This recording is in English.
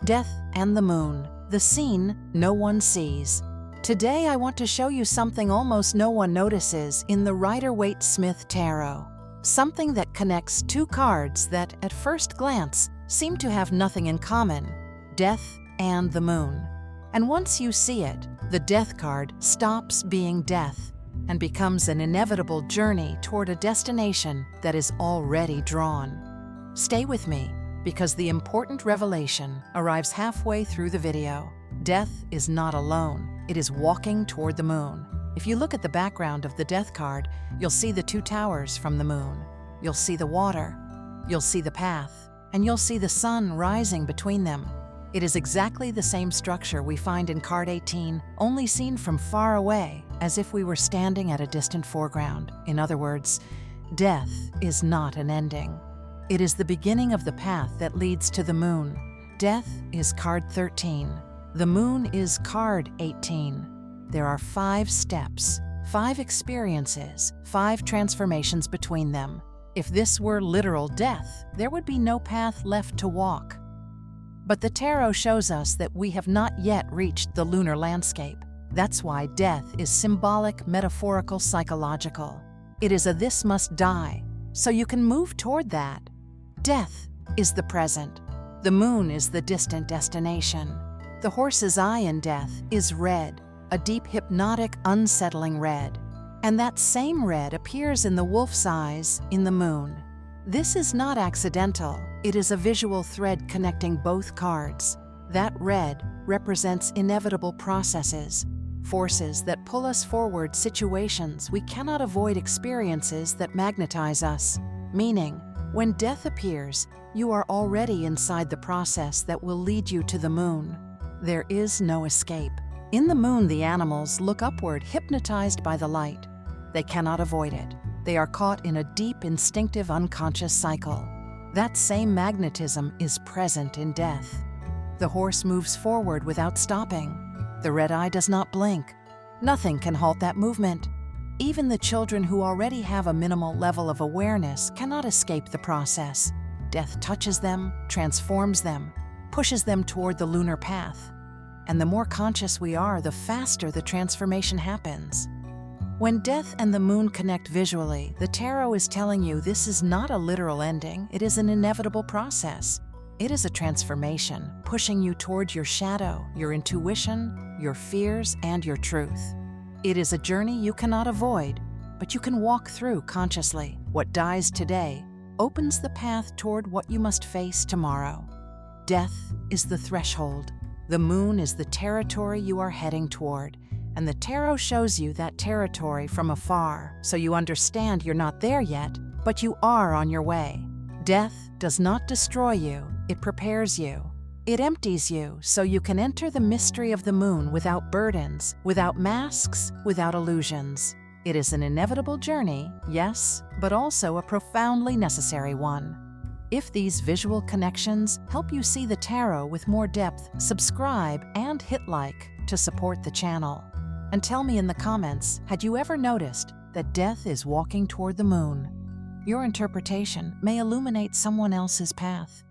Death and the moon, the scene no one sees. Today I want to show you something almost no one notices in the Rider-Waite-Smith Tarot. Something that connects two cards that, at first glance, seem to have nothing in common: death and the moon. And once you see it, the death card stops being death and becomes an inevitable journey toward a destination that is already drawn. Stay with me, because the important revelation arrives halfway through the video. Death is not alone. It is walking toward the moon. If you look at the background of the death card, you'll see the two towers from the moon. You'll see the water. You'll see the path. And you'll see the sun rising between them. It is exactly the same structure we find in card 18, only seen from far away, as if we were standing at a distant foreground. In other words, death is not an ending. It is the beginning of the path that leads to the moon. Death is card 13. The moon is card 18. There are 5 steps, 5 experiences, 5 transformations between them. If this were literal death, there would be no path left to walk. But the tarot shows us that we have not yet reached the lunar landscape. That's why death is symbolic, metaphorical, psychological. It is a this must die, so you can move toward that. Death is the present. The moon is the distant destination. The horse's eye in death is red, a deep, hypnotic, unsettling red. And that same red appears in the wolf's eyes in the moon. This is not accidental. It is a visual thread connecting both cards. That red represents inevitable processes, forces that pull us forward, situations we cannot avoid, experiences that magnetize us. Meaning, when death appears, you are already inside the process that will lead you to the moon. There is no escape. In the moon, the animals look upward, hypnotized by the light. They cannot avoid it. They are caught in a deep, instinctive, unconscious cycle. That same magnetism is present in death. The horse moves forward without stopping. The red eye does not blink. Nothing can halt that movement. Even the children who already have a minimal level of awareness cannot escape the process. Death touches them, transforms them, pushes them toward the lunar path. And the more conscious we are, the faster the transformation happens. When death and the moon connect visually, the tarot is telling you this is not a literal ending, it is an inevitable process. It is a transformation, pushing you toward your shadow, your intuition, your fears, and your truth. It is a journey you cannot avoid, but you can walk through consciously. What dies today opens the path toward what you must face tomorrow. Death is the threshold. The moon is the territory you are heading toward. And the tarot shows you that territory from afar, so you understand you're not there yet, but you are on your way. Death does not destroy you, it prepares you. It empties you so you can enter the mystery of the moon without burdens, without masks, without illusions. It is an inevitable journey, yes, but also a profoundly necessary one. If these visual connections help you see the tarot with more depth, subscribe and hit like to support the channel. And tell me in the comments, had you ever noticed that death is walking toward the moon? Your interpretation may illuminate someone else's path.